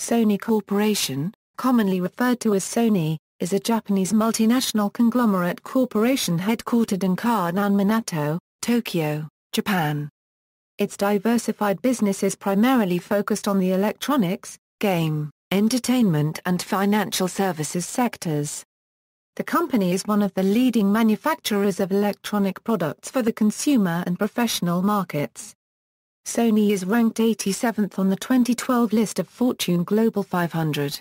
Sony Corporation, commonly referred to as Sony, is a Japanese multinational conglomerate corporation headquartered in Kōnan Minato, Tokyo, Japan. Its diversified business is primarily focused on the electronics, game, entertainment and financial services sectors. The company is one of the leading manufacturers of electronic products for the consumer and professional markets. Sony is ranked 87th on the 2012 list of Fortune Global 500.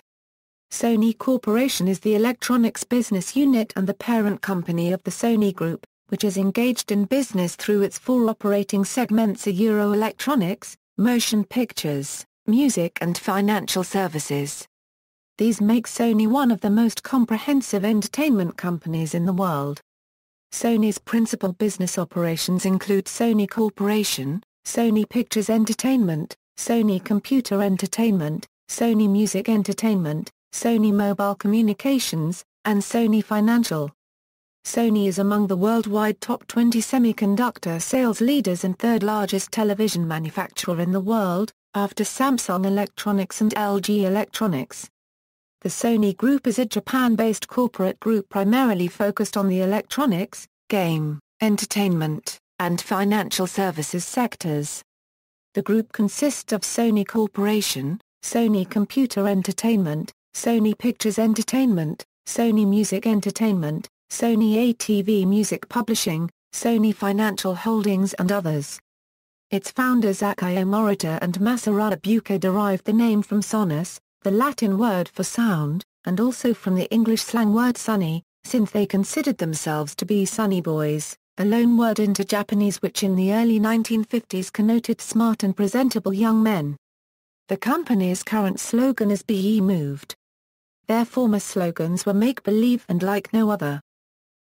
Sony Corporation is the electronics business unit and the parent company of the Sony Group, which is engaged in business through its four operating segments: Electronics, Motion Pictures, Music and Financial Services. These make Sony one of the most comprehensive entertainment companies in the world. Sony's principal business operations include Sony Corporation, Sony Pictures Entertainment, Sony Computer Entertainment, Sony Music Entertainment, Sony Mobile Communications, and Sony Financial. Sony is among the worldwide top 20 semiconductor sales leaders and third largest television manufacturer in the world, after Samsung Electronics and LG Electronics. The Sony Group is a Japan-based corporate group primarily focused on the electronics, game, entertainment, and financial services sectors. The group consists of Sony Corporation, Sony Computer Entertainment, Sony Pictures Entertainment, Sony Music Entertainment, Sony ATV Music Publishing, Sony Financial Holdings and others. Its founders Akio Morita and Masaru Ibuka derived the name from sonus, the Latin word for sound, and also from the English slang word sunny, since they considered themselves to be sunny boys, a loan word into Japanese which in the early 1950s connoted smart and presentable young men. The company's current slogan is "Be Ye Moved." Their former slogans were "Make Believe" and "Like No Other."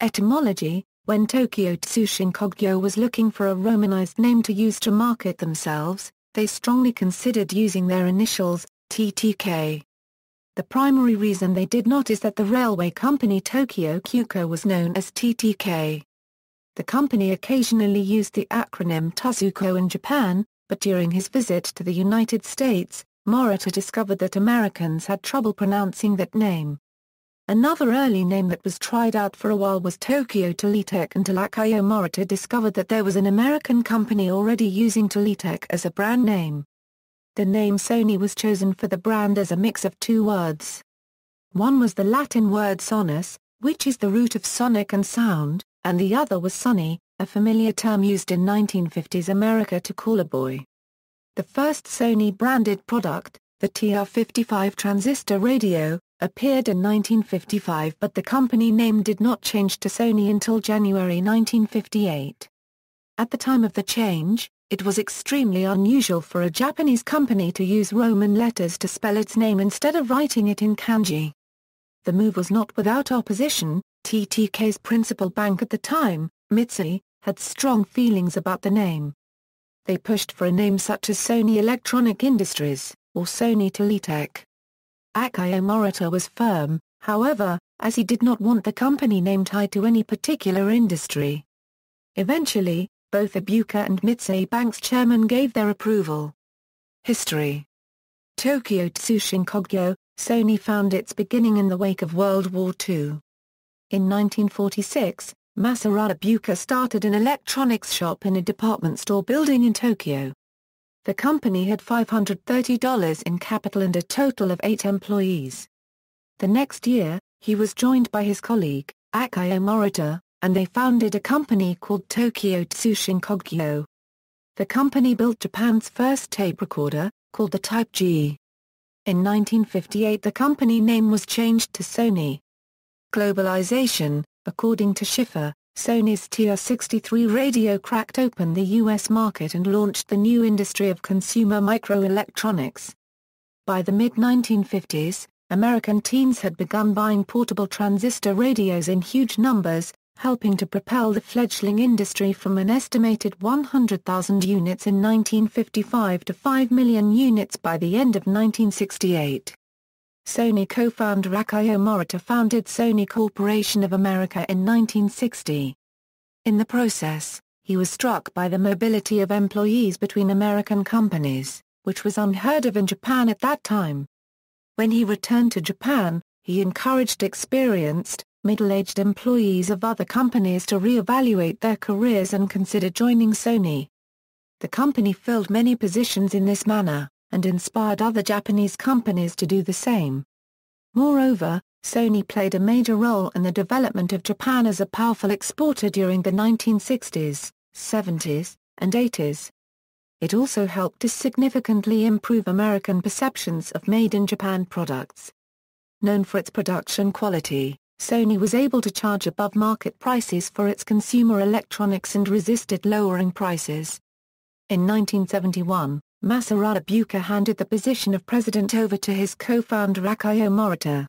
Etymology: when Tokyo Tsushin Kogyo was looking for a romanized name to use to market themselves, they strongly considered using their initials, TTK. The primary reason they did not is that the railway company Tokyo Kyuko was known as TTK. The company occasionally used the acronym TSUKO in Japan, but during his visit to the United States, Morita discovered that Americans had trouble pronouncing that name. Another early name that was tried out for a while was Tokyo Teletek until Akio Morita discovered that there was an American company already using Teletek as a brand name. The name Sony was chosen for the brand as a mix of two words. One was the Latin word sonus, which is the root of sonic and sound, and the other was sunny, a familiar term used in 1950s America to call a boy. The first Sony-branded product, the TR-55 transistor radio, appeared in 1955 but the company name did not change to Sony until January 1958. At the time of the change, it was extremely unusual for a Japanese company to use Roman letters to spell its name instead of writing it in kanji. The move was not without opposition. TTK's principal bank at the time, Mitsui, had strong feelings about the name. They pushed for a name such as Sony Electronic Industries, or Sony Teletek. Akio Morita was firm, however, as he did not want the company name tied to any particular industry. Eventually, both Ibuka and Mitsui Bank's chairman gave their approval. History: Tokyo Tsushin Kogyo, Sony found its beginning in the wake of World War II. In 1946, Masaru Ibuka started an electronics shop in a department store building in Tokyo. The company had $530 in capital and a total of 8 employees. The next year, he was joined by his colleague, Akio Morita, and they founded a company called Tokyo Tsushin Kogyo. The company built Japan's first tape recorder, called the Type G. In 1958 the company name was changed to Sony. Globalization: according to Schiffer, Sony's TR-63 radio cracked open the U.S. market and launched the new industry of consumer microelectronics. By the mid-1950s, American teens had begun buying portable transistor radios in huge numbers, helping to propel the fledgling industry from an estimated 100,000 units in 1955 to 5 million units by the end of 1968. Sony co-founder Akio Morita founded Sony Corporation of America in 1960. In the process, he was struck by the mobility of employees between American companies, which was unheard of in Japan at that time. When he returned to Japan, he encouraged experienced, middle-aged employees of other companies to re-evaluate their careers and consider joining Sony. The company filled many positions in this manner, and inspired other Japanese companies to do the same. Moreover, Sony played a major role in the development of Japan as a powerful exporter during the 1960s, 70s, and 80s. It also helped to significantly improve American perceptions of made-in-Japan products. Known for its production quality, Sony was able to charge above-market prices for its consumer electronics and resisted lowering prices. In 1971, Masaru Buka handed the position of president over to his co-founder Akio Morita.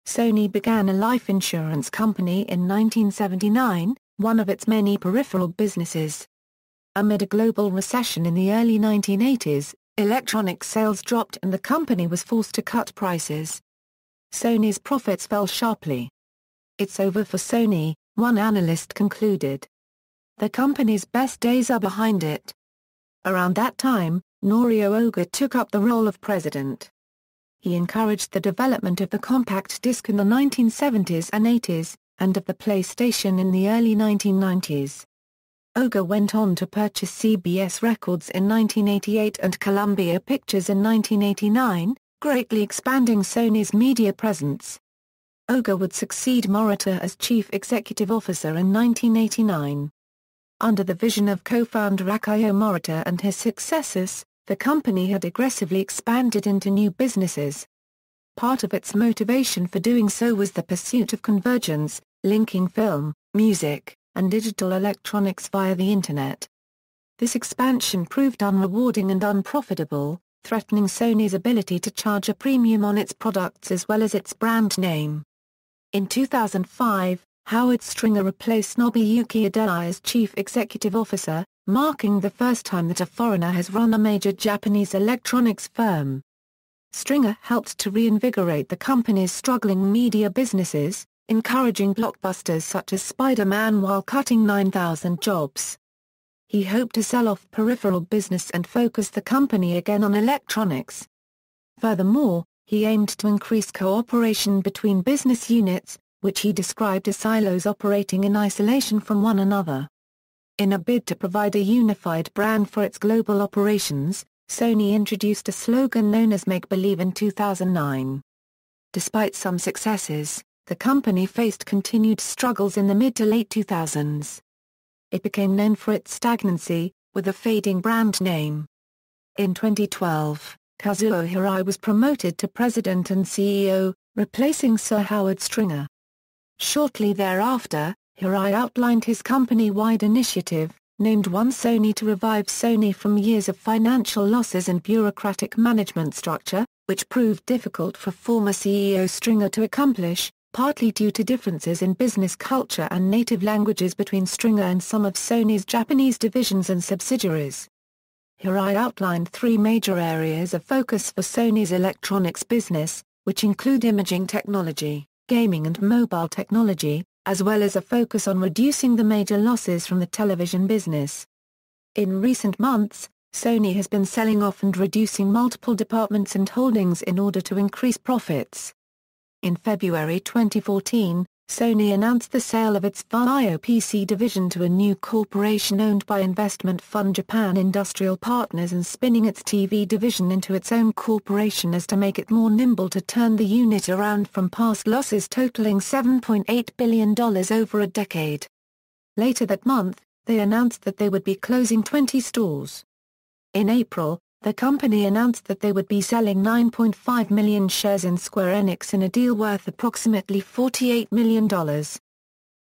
Sony began a life insurance company in 1979, one of its many peripheral businesses. Amid a global recession in the early 1980s, electronic sales dropped and the company was forced to cut prices. Sony's profits fell sharply. "It's over for Sony," one analyst concluded. "The company's best days are behind it." Around that time, Norio Oga took up the role of president. He encouraged the development of the compact disc in the 1970s and 80s, and of the PlayStation in the early 1990s. Oga went on to purchase CBS Records in 1988 and Columbia Pictures in 1989, greatly expanding Sony's media presence. Oga would succeed Morita as chief executive officer in 1989. Under the vision of co-founder Akio Morita and his successors, the company had aggressively expanded into new businesses. Part of its motivation for doing so was the pursuit of convergence, linking film, music, and digital electronics via the Internet. This expansion proved unrewarding and unprofitable, threatening Sony's ability to charge a premium on its products as well as its brand name. In 2005, Howard Stringer replaced Nobuyuki Adai as chief executive officer, marking the first time that a foreigner has run a major Japanese electronics firm. Stringer helped to reinvigorate the company's struggling media businesses, encouraging blockbusters such as Spider-Man while cutting 9,000 jobs. He hoped to sell off peripheral business and focus the company again on electronics. Furthermore, he aimed to increase cooperation between business units, which he described as silos operating in isolation from one another. In a bid to provide a unified brand for its global operations, Sony introduced a slogan known as Make Believe in 2009. Despite some successes, the company faced continued struggles in the mid to late 2000s. It became known for its stagnancy, with a fading brand name. In 2012, Kazuo Hirai was promoted to president and CEO, replacing Sir Howard Stringer. Shortly thereafter, Hirai outlined his company-wide initiative, named One Sony, to revive Sony from years of financial losses and bureaucratic management structure, which proved difficult for former CEO Stringer to accomplish, partly due to differences in business culture and native languages between Stringer and some of Sony's Japanese divisions and subsidiaries. Hirai outlined three major areas of focus for Sony's electronics business, which include imaging technology, gaming and mobile technology, as well as a focus on reducing the major losses from the television business. In recent months, Sony has been selling off and reducing multiple departments and holdings in order to increase profits. In February 2014, Sony announced the sale of its Vaio PC division to a new corporation owned by investment fund Japan Industrial Partners and spinning its TV division into its own corporation as to make it more nimble to turn the unit around from past losses totaling $7.8 billion over a decade. Later that month, they announced that they would be closing 20 stores. In April, the company announced that they would be selling 9.5 million shares in Square Enix in a deal worth approximately $48 million.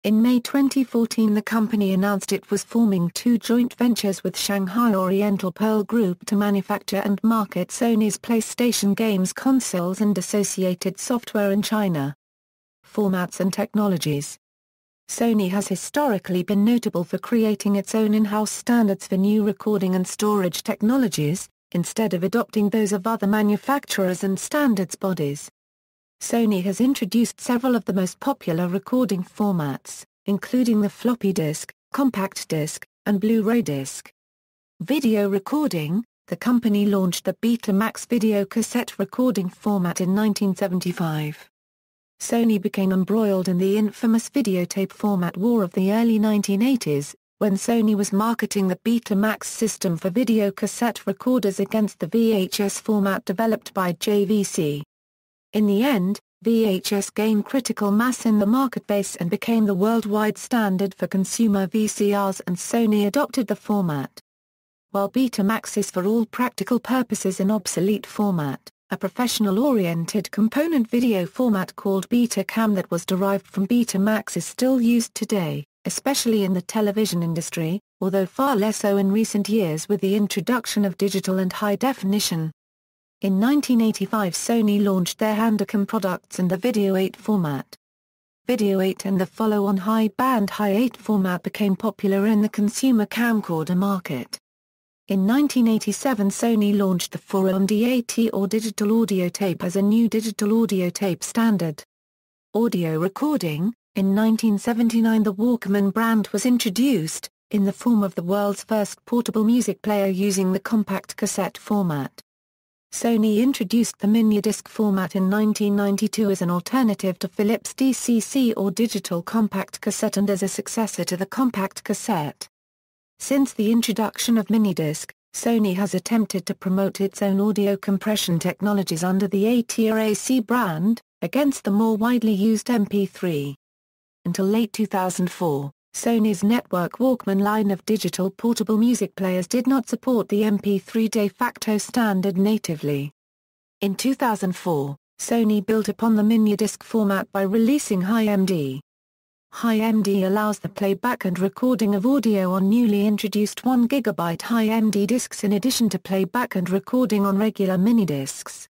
In May 2014, the company announced it was forming two joint ventures with Shanghai Oriental Pearl Group to manufacture and market Sony's PlayStation games consoles and associated software in China. Formats and technologies. Sony has historically been notable for creating its own in-house standards for new recording and storage technologies, instead of adopting those of other manufacturers and standards bodies. Sony has introduced several of the most popular recording formats, including the floppy disk, compact disc, and Blu-ray disc. Video recording. the company launched the Betamax video cassette recording format in 1975. Sony became embroiled in the infamous videotape format war of the early 1980s, when Sony was marketing the Betamax system for video cassette recorders against the VHS format developed by JVC. In the end, VHS gained critical mass in the market base and became the worldwide standard for consumer VCRs, and Sony adopted the format. While Betamax is for all practical purposes an obsolete format, a professional-oriented component video format called Betacam that was derived from Betamax is still used today, especially in the television industry, although far less so in recent years with the introduction of digital and high definition. In 1985 Sony launched their Handicam products in the Video 8 format. Video 8 and the follow-on high-band High 8 format became popular in the consumer camcorder market. In 1987 Sony launched the 4-on DAT or digital audio tape as a new digital audio tape standard. Audio recording. In 1979 the Walkman brand was introduced, in the form of the world's first portable music player using the compact cassette format. Sony introduced the minidisc format in 1992 as an alternative to Philips' DCC or digital compact cassette and as a successor to the compact cassette. Since the introduction of minidisc, Sony has attempted to promote its own audio compression technologies under the AT-AC brand, against the more widely used MP3. Until late 2004, Sony's network Walkman line of digital portable music players did not support the MP3 de facto standard natively. In 2004, Sony built upon the minidisc format by releasing Hi-MD. Hi-MD allows the playback and recording of audio on newly introduced 1 GB Hi-MD discs in addition to playback and recording on regular minidiscs.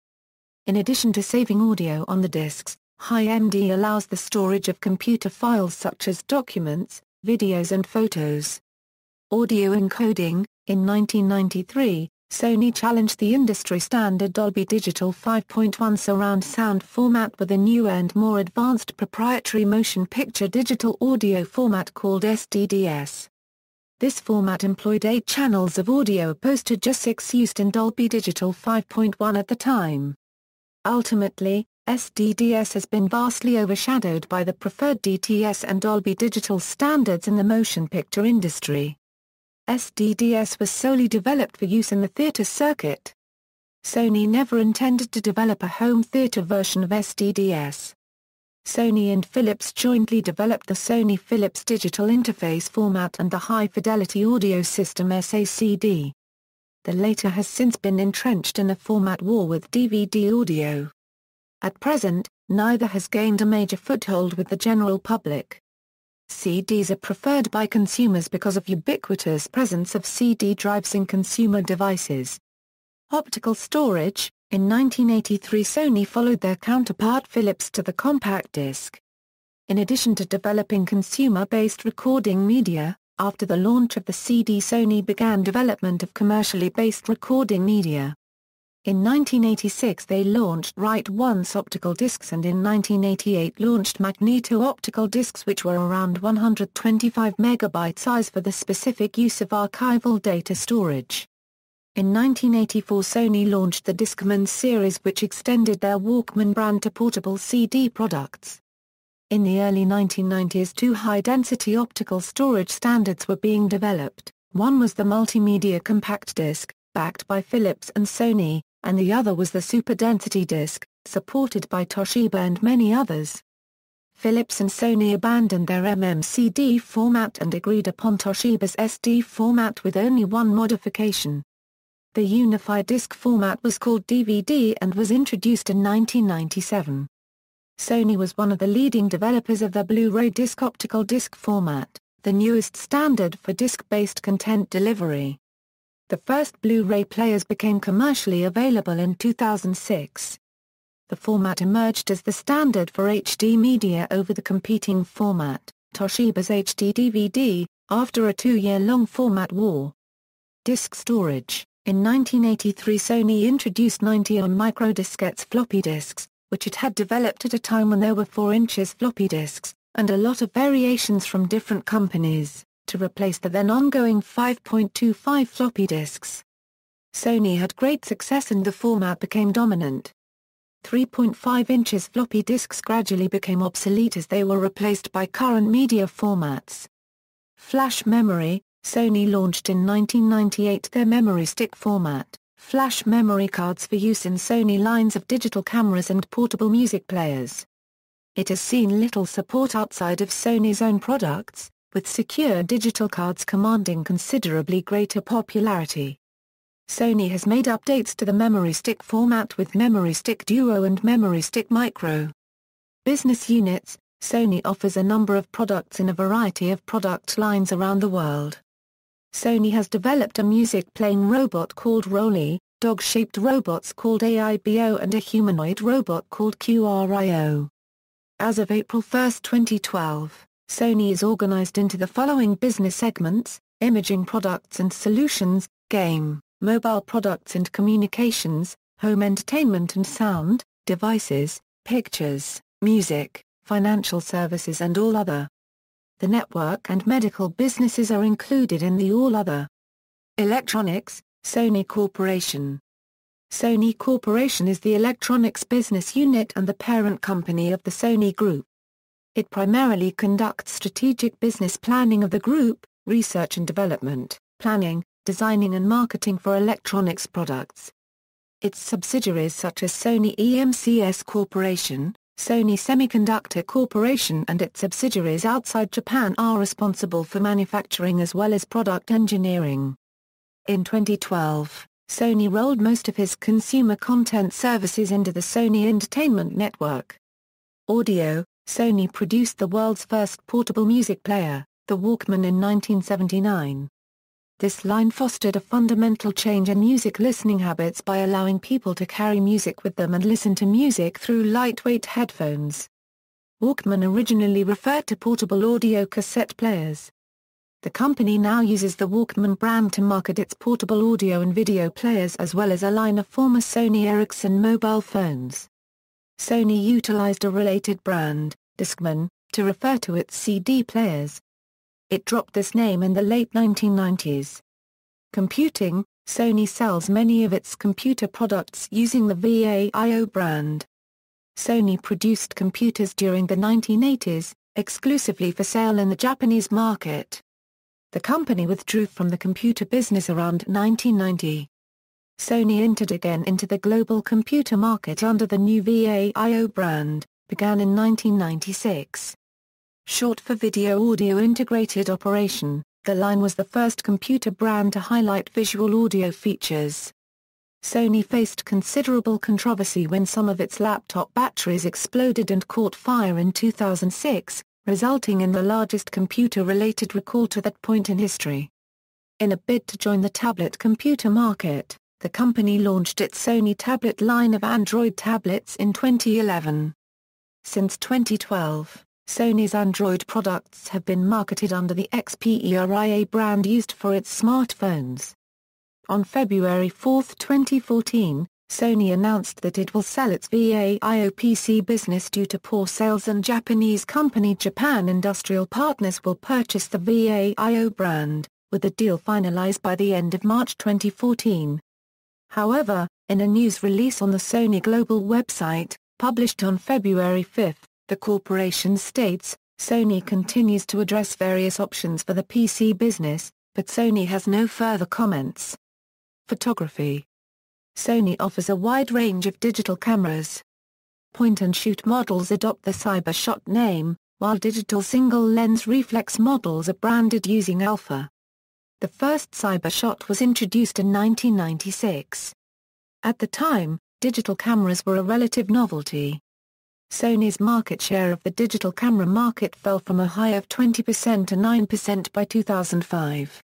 In addition to saving audio on the discs, Hi-MD allows the storage of computer files such as documents, videos and photos. Audio encoding. In 1993, Sony challenged the industry standard Dolby Digital 5.1 surround sound format with a newer and more advanced proprietary motion picture digital audio format called SDDS. This format employed 8 channels of audio opposed to just 6 used in Dolby Digital 5.1 at the time. Ultimately, SDDS has been vastly overshadowed by the preferred DTS and Dolby Digital standards in the motion picture industry. SDDS was solely developed for use in the theater circuit. Sony never intended to develop a home theater version of SDDS. Sony and Philips jointly developed the Sony Philips Digital Interface format and the High Fidelity Audio System SACD. The latter has since been entrenched in a format war with DVD audio. At present, neither has gained a major foothold with the general public. CDs are preferred by consumers because of ubiquitous presence of CD drives in consumer devices. Optical storage. In 1983 Sony followed their counterpart Philips to the compact disc. In addition to developing consumer-based recording media, after the launch of the CD Sony began development of commercially based recording media. In 1986 they launched Write-Once optical discs and in 1988 launched magneto-optical discs which were around 125 MB size for the specific use of archival data storage. In 1984 Sony launched the Discman series which extended their Walkman brand to portable CD products. In the early 1990s 2 high-density optical storage standards were being developed, one was the multimedia compact disc, backed by Philips and Sony, and the other was the super-density disc, supported by Toshiba and many others. Philips and Sony abandoned their MMCD format and agreed upon Toshiba's SD format with only one modification. The unified disc format was called DVD and was introduced in 1997. Sony was one of the leading developers of the Blu-ray disc optical disc format, the newest standard for disc-based content delivery. The first Blu-ray players became commercially available in 2006. The format emerged as the standard for HD media over the competing format, Toshiba's HD DVD, after a 2-year-long format war. Disc storage. In 1983 Sony introduced 90-on microdiskettes floppy disks, which it had developed at a time when there were 4-inch floppy disks, and a lot of variations from different companies, to replace the then ongoing 5.25 floppy disks. Sony had great success and the format became dominant. 3.5 inches floppy disks gradually became obsolete as they were replaced by current media formats. Flash memory. Sony launched in 1998 their memory stick format, flash memory cards for use in Sony lines of digital cameras and portable music players. It has seen little support outside of Sony's own products, with secure digital cards commanding considerably greater popularity. Sony has made updates to the memory stick format with Memory Stick Duo and Memory Stick Micro. Business units. Sony offers a number of products in a variety of product lines around the world. Sony has developed a music-playing robot called Rolly, dog-shaped robots called AIBO and a humanoid robot called QRIO. As of April 1, 2012, Sony is organized into the following business segments: imaging products and solutions, game, mobile products and communications, home entertainment and sound, devices, pictures, music, financial services and all other. The network and medical businesses are included in the all other. Electronics, Sony Corporation. Sony Corporation is the electronics business unit and the parent company of the Sony Group. It primarily conducts strategic business planning of the group, research and development, planning, designing and marketing for electronics products. Its subsidiaries such as Sony EMCS Corporation, Sony Semiconductor Corporation and its subsidiaries outside Japan are responsible for manufacturing as well as product engineering. In 2012, Sony rolled most of his consumer content services into the Sony Entertainment network. Audio. Sony produced the world's first portable music player, the Walkman, in 1979. This line fostered a fundamental change in music listening habits by allowing people to carry music with them and listen to music through lightweight headphones. Walkman originally referred to portable audio cassette players. The company now uses the Walkman brand to market its portable audio and video players as well as a line of former Sony Ericsson mobile phones. Sony utilized a related brand, Discman, to refer to its CD players. It dropped this name in the late 1990s. Computing. Sony sells many of its computer products using the VAIO brand. Sony produced computers during the 1980s, exclusively for sale in the Japanese market. The company withdrew from the computer business around 1990. Sony entered again into the global computer market under the new VAIO brand, began in 1996. Short for Video Audio Integrated Operation, the line was the first computer brand to highlight visual audio features. Sony faced considerable controversy when some of its laptop batteries exploded and caught fire in 2006, resulting in the largest computer-related recall to that point in history. In a bid to join the tablet computer market, the company launched its Sony Tablet line of Android tablets in 2011. Since 2012, Sony's Android products have been marketed under the Xperia brand used for its smartphones. On February 4, 2014, Sony announced that it will sell its VAIO PC business due to poor sales, and Japanese company Japan Industrial Partners will purchase the VAIO brand, with the deal finalized by the end of March 2014. However, in a news release on the Sony Global website, published on February 5, the corporation states, Sony continues to address various options for the PC business, but Sony has no further comments. Photography. Sony offers a wide range of digital cameras. Point-and-shoot models adopt the CyberShot name, while digital single-lens reflex models are branded using Alpha. The first CyberShot was introduced in 1996. At the time, digital cameras were a relative novelty. Sony's market share of the digital camera market fell from a high of 20% to 9% by 2005.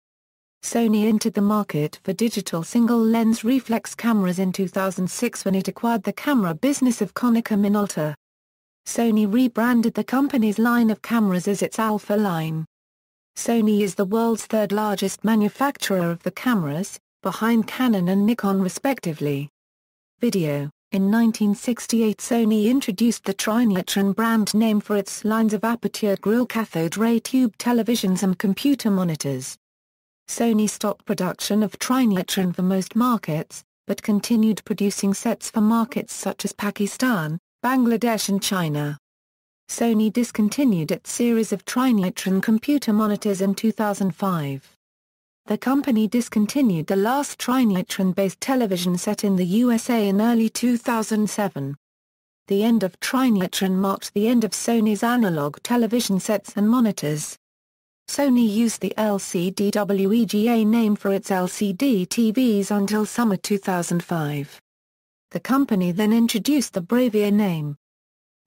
Sony entered the market for digital single-lens reflex cameras in 2006 when it acquired the camera business of Kōnan Minato. Sony rebranded the company's line of cameras as its Alpha line. Sony is the world's third-largest manufacturer of the cameras, behind Canon and Nikon respectively. Video. In 1968 Sony introduced the Trinitron brand name for its lines of aperture grille cathode ray tube televisions and computer monitors. Sony stopped production of trinitron for most markets, but continued producing sets for markets such as Pakistan, Bangladesh and China. Sony discontinued its series of trinitron computer monitors in 2005. The company discontinued the last trinitron-based television set in the USA in early 2007. The end of trinitron marked the end of Sony's analog television sets and monitors. Sony used the LCD WEGA name for its LCD TVs until summer 2005. The company then introduced the Bravia name.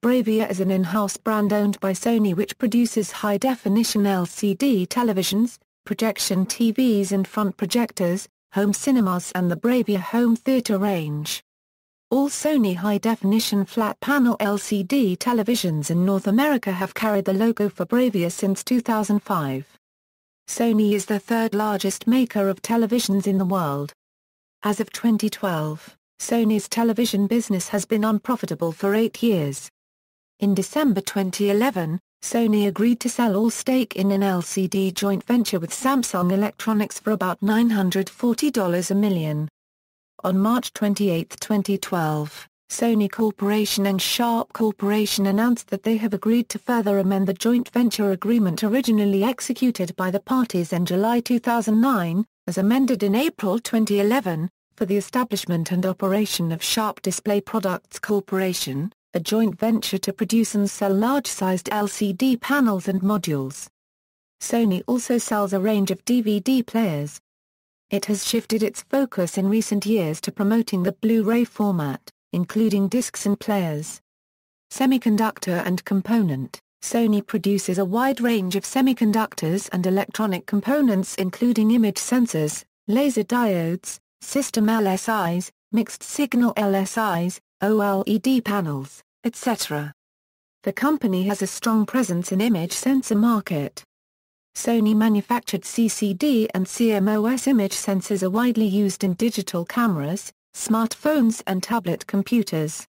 Bravia is an in-house brand owned by Sony which produces high-definition LCD televisions, projection TVs and front projectors, home cinemas and the Bravia home theater range. All Sony high-definition flat-panel LCD televisions in North America have carried the logo for Bravia since 2005. Sony is the third-largest maker of televisions in the world. As of 2012, Sony's television business has been unprofitable for 8 years. In December 2011, Sony agreed to sell all stake in an LCD joint venture with Samsung Electronics for about $940 a million. On March 28, 2012, Sony Corporation and Sharp Corporation announced that they have agreed to further amend the joint venture agreement originally executed by the parties in July 2009, as amended in April 2011, for the establishment and operation of Sharp Display Products Corporation, a joint venture to produce and sell large-sized LCD panels and modules. Sony also sells a range of DVD players. It has shifted its focus in recent years to promoting the Blu-ray format, including discs and players. Semiconductor and Component. Sony produces a wide range of semiconductors and electronic components including image sensors, laser diodes, system LSIs, mixed-signal LSIs, OLED panels, etc. The company has a strong presence in image sensor market. Sony manufactured CCD and CMOS image sensors are widely used in digital cameras, smartphones and tablet computers.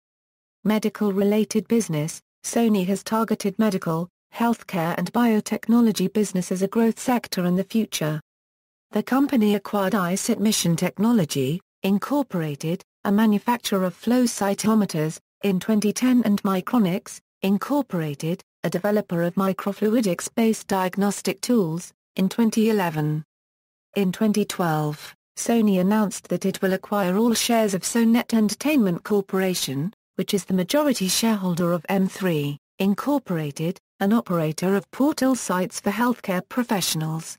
Medical-related business. Sony has targeted medical, healthcare and biotechnology business as a growth sector in the future. The company acquired iSight Mission Technology, Incorporated, a manufacturer of flow cytometers, in 2010 and Micronics, Incorporated, a developer of microfluidics-based diagnostic tools, in 2011. In 2012, Sony announced that it will acquire all shares of Sony Entertainment Corporation, which is the majority shareholder of M3, Incorporated, an operator of portal sites for healthcare professionals.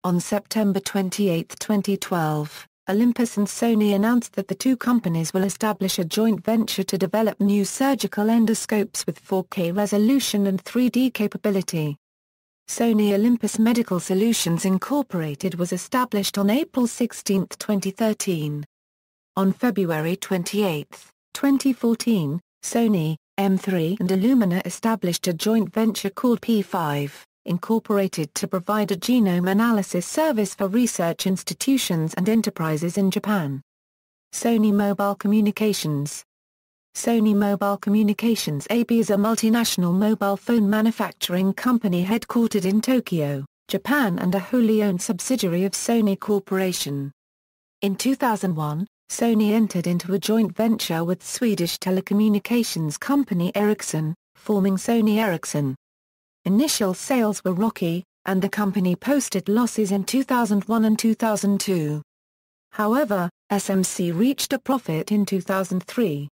On September 28, 2012, Olympus and Sony announced that the two companies will establish a joint venture to develop new surgical endoscopes with 4K resolution and 3D capability. Sony Olympus Medical Solutions Incorporated was established on April 16, 2013. On February 28, 2014, Sony, M3 and Illumina established a joint venture called P5. Incorporated to provide a genome analysis service for research institutions and enterprises in Japan. Sony Mobile Communications. Sony Mobile Communications AB is a multinational mobile phone manufacturing company headquartered in Tokyo, Japan and a wholly owned subsidiary of Sony Corporation. In 2001, Sony entered into a joint venture with Swedish telecommunications company Ericsson, forming Sony Ericsson. Initial sales were rocky, and the company posted losses in 2001 and 2002. However, SMC reached a profit in 2003.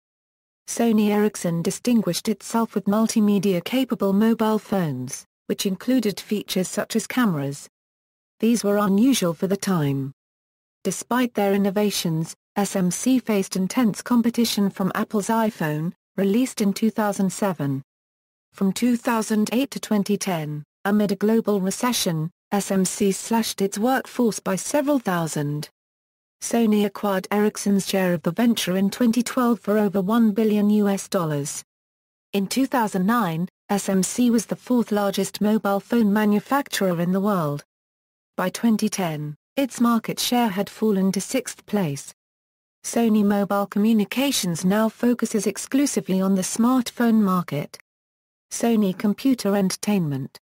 Sony Ericsson distinguished itself with multimedia-capable mobile phones, which included features such as cameras. These were unusual for the time. Despite their innovations, SMC faced intense competition from Apple's iPhone, released in 2007. From 2008 to 2010, amid a global recession, SMC slashed its workforce by several thousand. Sony acquired Ericsson's share of the venture in 2012 for over $1 billion. In 2009, SMC was the fourth largest mobile phone manufacturer in the world. By 2010, its market share had fallen to sixth place. Sony Mobile Communications now focuses exclusively on the smartphone market. Sony Computer Entertainment.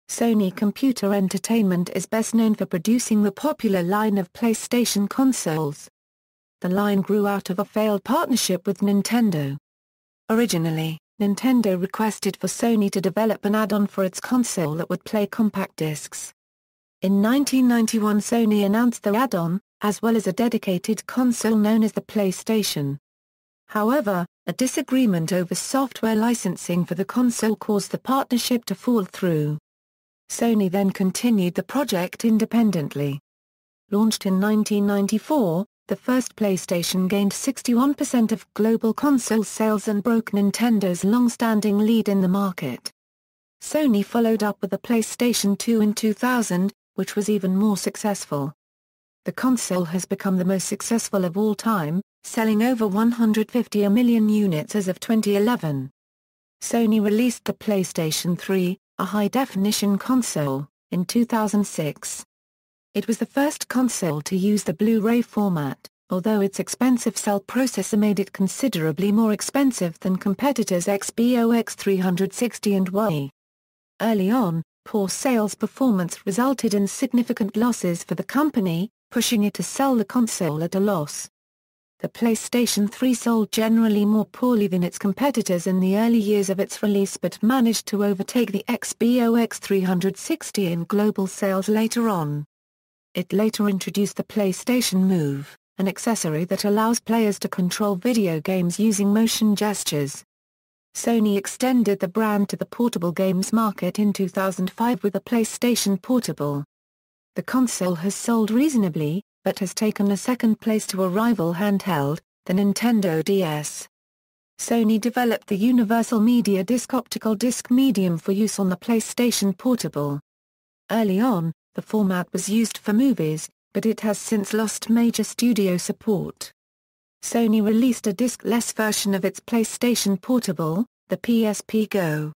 Sony Computer Entertainment is best known for producing the popular line of PlayStation consoles. The line grew out of a failed partnership with Nintendo. Originally, Nintendo requested for Sony to develop an add-on for its console that would play compact discs. In 1991 Sony announced the add-on, as well as a dedicated console known as the PlayStation. However, a disagreement over software licensing for the console caused the partnership to fall through. Sony then continued the project independently. Launched in 1994, the first PlayStation gained 61% of global console sales and broke Nintendo's long-standing lead in the market. Sony followed up with the PlayStation 2 in 2000, which was even more successful. The console has become the most successful of all time, selling over 150 million units as of 2011. Sony released the PlayStation 3, a high-definition console, in 2006. It was the first console to use the Blu-ray format, although its expensive cell processor made it considerably more expensive than competitors' Xbox 360 and Wii. Early on, poor sales performance resulted in significant losses for the company, pushing it to sell the console at a loss. The PlayStation 3 sold generally more poorly than its competitors in the early years of its release but managed to overtake the Xbox 360 in global sales later on. It later introduced the PlayStation Move, an accessory that allows players to control video games using motion gestures. Sony extended the brand to the portable games market in 2005 with the PlayStation Portable. The console has sold reasonably, but has taken a second place to a rival handheld, the Nintendo DS. Sony developed the Universal Media Disc optical disc medium for use on the PlayStation Portable. Early on, the format was used for movies, but it has since lost major studio support. Sony released a disc-less version of its PlayStation Portable, the PSP Go.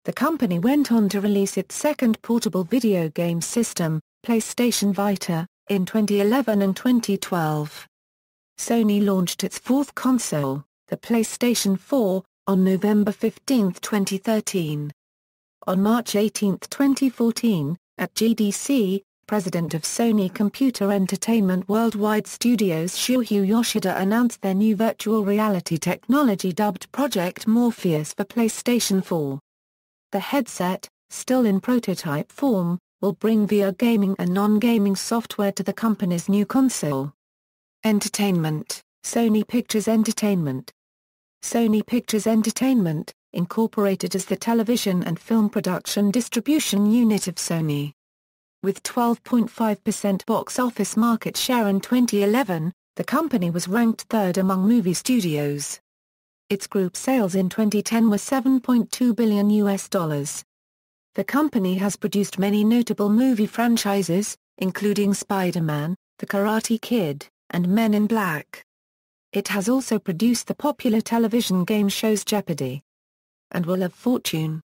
The company went on to release its second portable video game system, PlayStation Vita, in 2011 and 2012. Sony launched its fourth console, the PlayStation 4, on November 15, 2013. On March 18, 2014, at GDC, President of Sony Computer Entertainment Worldwide Studios Shuhei Yoshida announced their new virtual reality technology dubbed Project Morpheus for PlayStation 4. The headset, still in prototype form, will bring VR gaming and non-gaming software to the company's new console. Entertainment, Sony Pictures Entertainment. Sony Pictures Entertainment, incorporated as the television and film production distribution unit of Sony. With 12.5% box office market share in 2011, the company was ranked third among movie studios. Its group sales in 2010 were $7.2 billion. The company has produced many notable movie franchises, including Spider-Man, The Karate Kid, and Men in Black. It has also produced the popular television game shows Jeopardy! And Wheel of Fortune.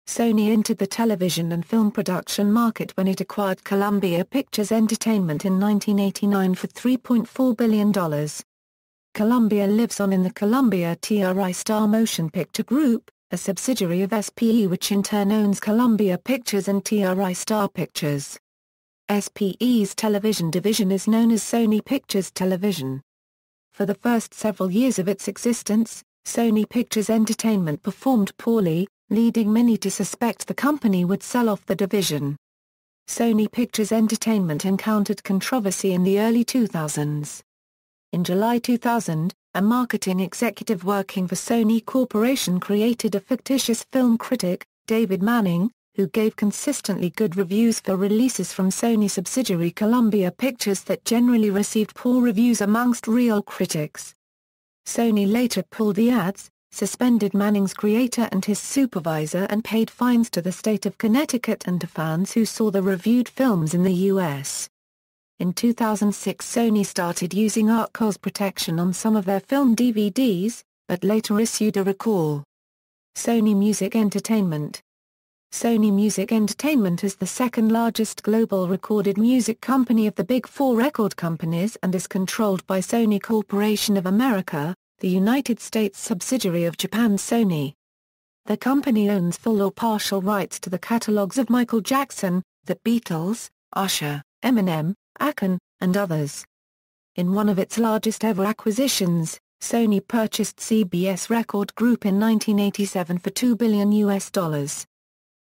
Sony entered the television and film production market when it acquired Columbia Pictures Entertainment in 1989 for $3.4 billion. Columbia lives on in the Columbia TriStar Motion Picture Group, a subsidiary of SPE which in turn owns Columbia Pictures and TriStar Pictures. SPE's television division is known as Sony Pictures Television. For the first several years of its existence, Sony Pictures Entertainment performed poorly, leading many to suspect the company would sell off the division. Sony Pictures Entertainment encountered controversy in the early 2000s. In July 2000, a marketing executive working for Sony Corporation created a fictitious film critic, David Manning, who gave consistently good reviews for releases from Sony subsidiary Columbia Pictures that generally received poor reviews amongst real critics. Sony later pulled the ads, suspended Manning's creator and his supervisor and paid fines to the state of Connecticut and to fans who saw the reviewed films in the U.S. In 2006 Sony started using ARCOS protection on some of their film DVDs, but later issued a recall. Sony Music Entertainment. Sony Music Entertainment is the second largest global recorded music company of the Big Four record companies and is controlled by Sony Corporation of America, the United States subsidiary of Japan Sony. the company owns full or partial rights to the catalogs of Michael Jackson, The Beatles, Usher, Eminem, Akon, and others. In one of its largest ever acquisitions, Sony purchased CBS Record Group in 1987 for $2 billion.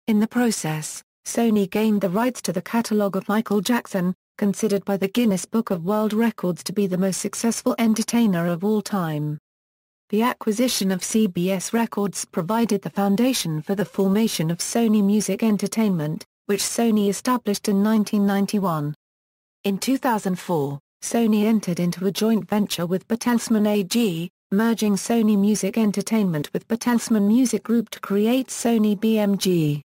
In the process, Sony gained the rights to the catalog of Michael Jackson, considered by the Guinness Book of World Records to be the most successful entertainer of all time. The acquisition of CBS Records provided the foundation for the formation of Sony Music Entertainment, which Sony established in 1991. In 2004, Sony entered into a joint venture with Bertelsmann AG, merging Sony Music Entertainment with Bertelsmann Music Group to create Sony BMG.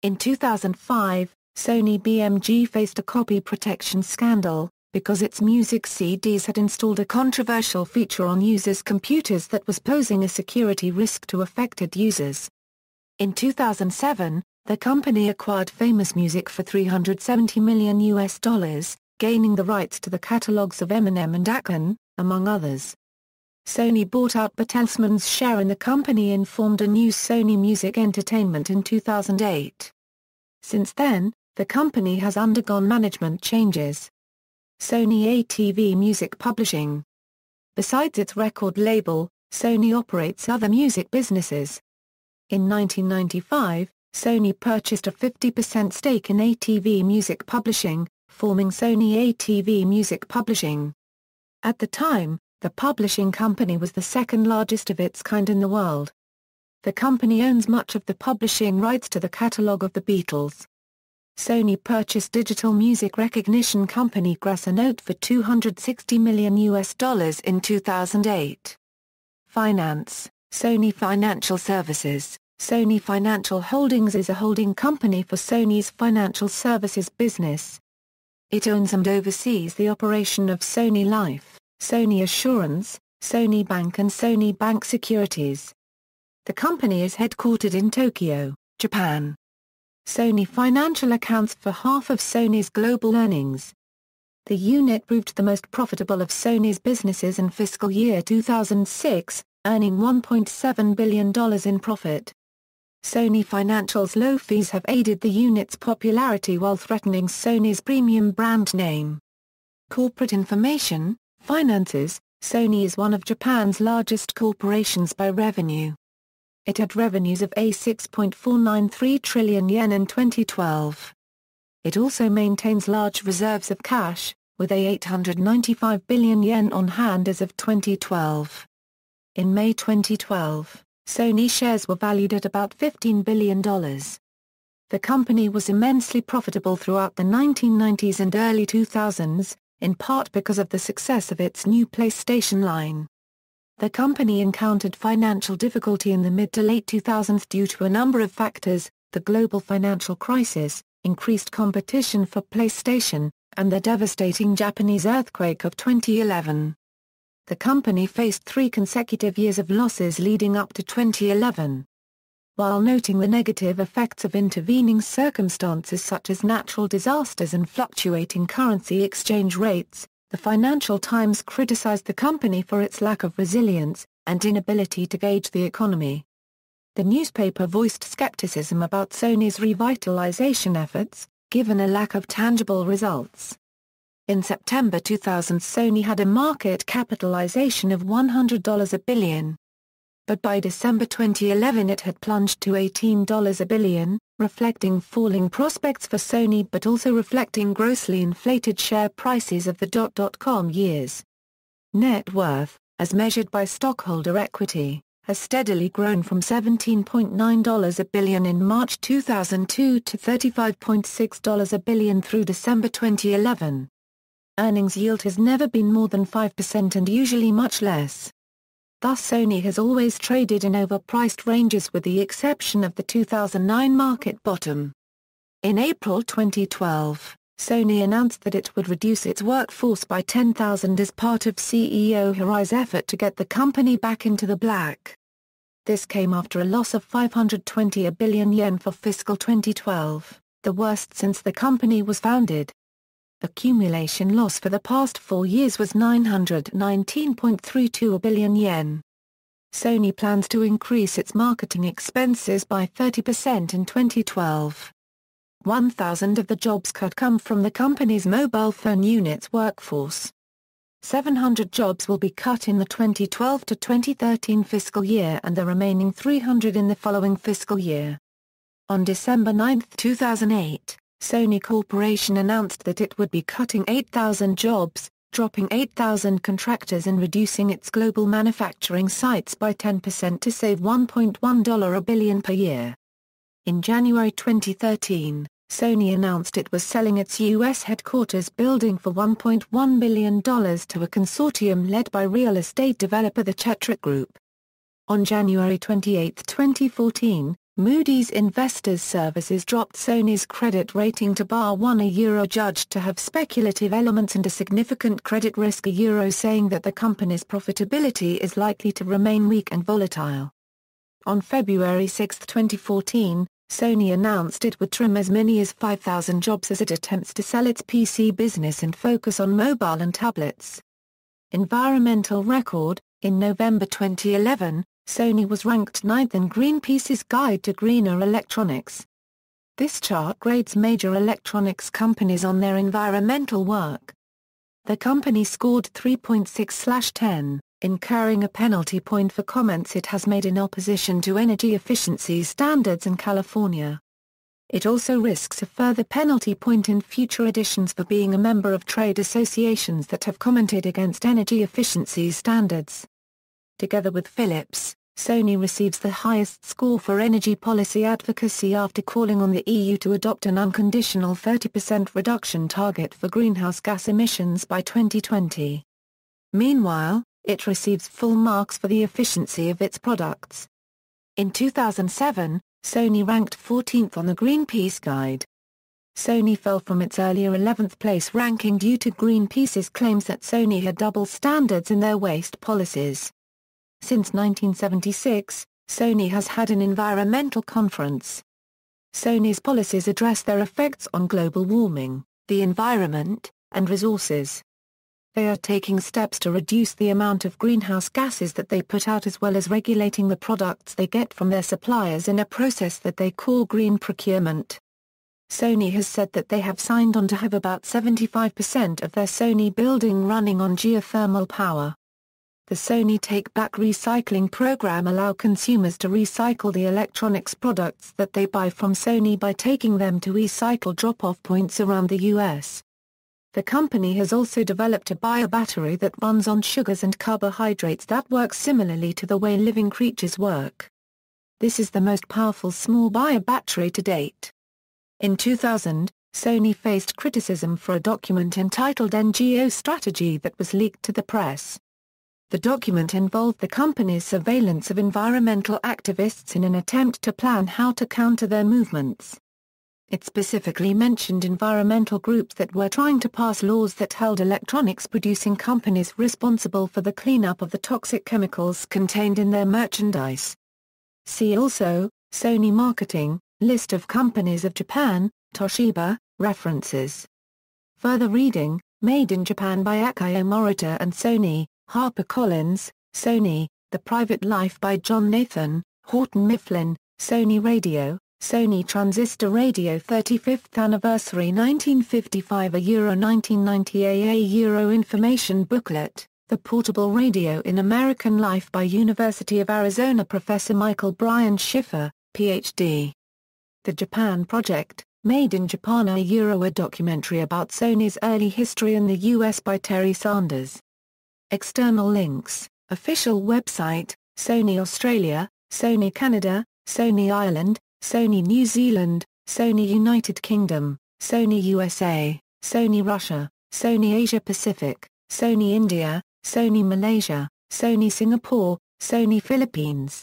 In 2005, Sony BMG faced a copy protection scandal, because its music CDs had installed a controversial feature on users' computers that was posing a security risk to affected users. In 2007, the company acquired Famous Music for $370 million, gaining the rights to the catalogs of Eminem and Akon, among others. Sony bought out Bertelsmann's share in the company and formed a new Sony Music Entertainment in 2008. Since then, the company has undergone management changes. Sony ATV Music Publishing. Besides its record label, Sony operates other music businesses. In 1995, Sony purchased a 50% stake in ATV Music Publishing, forming Sony ATV Music Publishing. At the time, the publishing company was the second largest of its kind in the world. The company owns much of the publishing rights to the catalog of the Beatles. Sony purchased digital music recognition company Grasanote for $260 million in 2008. Finance. Sony Financial Services. Sony Financial Holdings is a holding company for Sony's financial services business. It owns and oversees the operation of Sony Life, Sony Assurance, Sony Bank and Sony Bank Securities. The company is headquartered in Tokyo, Japan. Sony Financial accounts for half of Sony's global earnings. The unit proved the most profitable of Sony's businesses in fiscal year 2006, earning $1.7 billion in profit. Sony Financial's low fees have aided the unit's popularity while threatening Sony's premium brand name. Corporate information, finances. Sony is one of Japan's largest corporations by revenue. It had revenues of $6.493 trillion in 2012. It also maintains large reserves of cash, with $895 billion on hand as of 2012. In May 2012, Sony shares were valued at about $15 billion. The company was immensely profitable throughout the 1990s and early 2000s, in part because of the success of its new PlayStation line. The company encountered financial difficulty in the mid to late 2000s due to a number of factors: the global financial crisis, increased competition for PlayStation, and the devastating Japanese earthquake of 2011. The company faced 3 consecutive years of losses leading up to 2011. While noting the negative effects of intervening circumstances such as natural disasters and fluctuating currency exchange rates, the Financial Times criticized the company for its lack of resilience and inability to gauge the economy. The newspaper voiced skepticism about Sony's revitalization efforts, given a lack of tangible results. In September 2000, Sony had a market capitalization of $100 billion. But by December 2011 it had plunged to $18 billion, reflecting falling prospects for Sony but also reflecting grossly inflated share prices of the .com years. Net worth, as measured by stockholder equity, has steadily grown from $17.9 billion in March 2002 to $35.6 billion through December 2011. Earnings yield has never been more than 5% and usually much less. Thus Sony has always traded in overpriced ranges with the exception of the 2009 market bottom. In April 2012, Sony announced that it would reduce its workforce by 10,000 as part of CEO Hirai's effort to get the company back into the black. This came after a loss of 520 billion yen for fiscal 2012, the worst since the company was founded. Accumulation loss for the past 4 years was 919.32 billion yen. Sony plans to increase its marketing expenses by 30% in 2012. 1,000 of the jobs cut come from the company's mobile phone unit's workforce. 700 jobs will be cut in the 2012 to 2013 fiscal year and the remaining 300 in the following fiscal year. On December 9, 2008, Sony Corporation announced that it would be cutting 8,000 jobs, dropping 8,000 contractors and reducing its global manufacturing sites by 10% to save $1.1 billion per year. In January 2013, Sony announced it was selling its U.S. headquarters building for $1.1 billion to a consortium led by real estate developer the Chetrick Group. On January 28, 2014, Moody's Investors Services dropped Sony's credit rating to bar 1 judged to have speculative elements and a significant credit risk saying that the company's profitability is likely to remain weak and volatile. On February 6, 2014, Sony announced it would trim as many as 5,000 jobs as it attempts to sell its PC business and focus on mobile and tablets. Environmental record: in November 2011, Sony was ranked 9th in Greenpeace's Guide to Greener Electronics. This chart grades major electronics companies on their environmental work. The company scored 3.6/10, incurring a penalty point for comments it has made in opposition to energy efficiency standards in California. It also risks a further penalty point in future editions for being a member of trade associations that have commented against energy efficiency standards. Together with Philips, Sony receives the highest score for energy policy advocacy after calling on the EU to adopt an unconditional 30% reduction target for greenhouse gas emissions by 2020. Meanwhile, it receives full marks for the efficiency of its products. In 2007, Sony ranked 14th on the Greenpeace Guide. Sony fell from its earlier 11th place ranking due to Greenpeace's claims that Sony had double standards in their waste policies. Since 1976, Sony has had an environmental conference. Sony's policies address their effects on global warming, the environment, and resources. They are taking steps to reduce the amount of greenhouse gases that they put out as well as regulating the products they get from their suppliers in a process that they call green procurement. Sony has said that they have signed on to have about 75% of their Sony building running on geothermal power. The Sony Take Back Recycling program allows consumers to recycle the electronics products that they buy from Sony by taking them to recycle drop-off points around the U.S. The company has also developed a bio-battery that runs on sugars and carbohydrates that works similarly to the way living creatures work. This is the most powerful small bio-battery to date. In 2000, Sony faced criticism for a document entitled NGO Strategy that was leaked to the press. The document involved the company's surveillance of environmental activists in an attempt to plan how to counter their movements. It specifically mentioned environmental groups that were trying to pass laws that held electronics producing companies responsible for the cleanup of the toxic chemicals contained in their merchandise. See also, Sony Marketing, List of companies of Japan, Toshiba, references. Further reading, Made in Japan by Akio Morita and Sony, HarperCollins, Sony, The Private Life by John Nathan, Houghton Mifflin, Sony Radio, Sony Transistor Radio 35th Anniversary 1955 1990 Information Booklet, The Portable Radio in American Life by University of Arizona Professor Michael Brian Schiffer, Ph.D. The Japan Project, Made in Japan a documentary about Sony's early history in the U.S. by Terry Sanders. External links, official website, Sony Australia, Sony Canada, Sony Ireland, Sony New Zealand, Sony United Kingdom, Sony USA, Sony Russia, Sony Asia Pacific, Sony India, Sony Malaysia, Sony Singapore, Sony Philippines.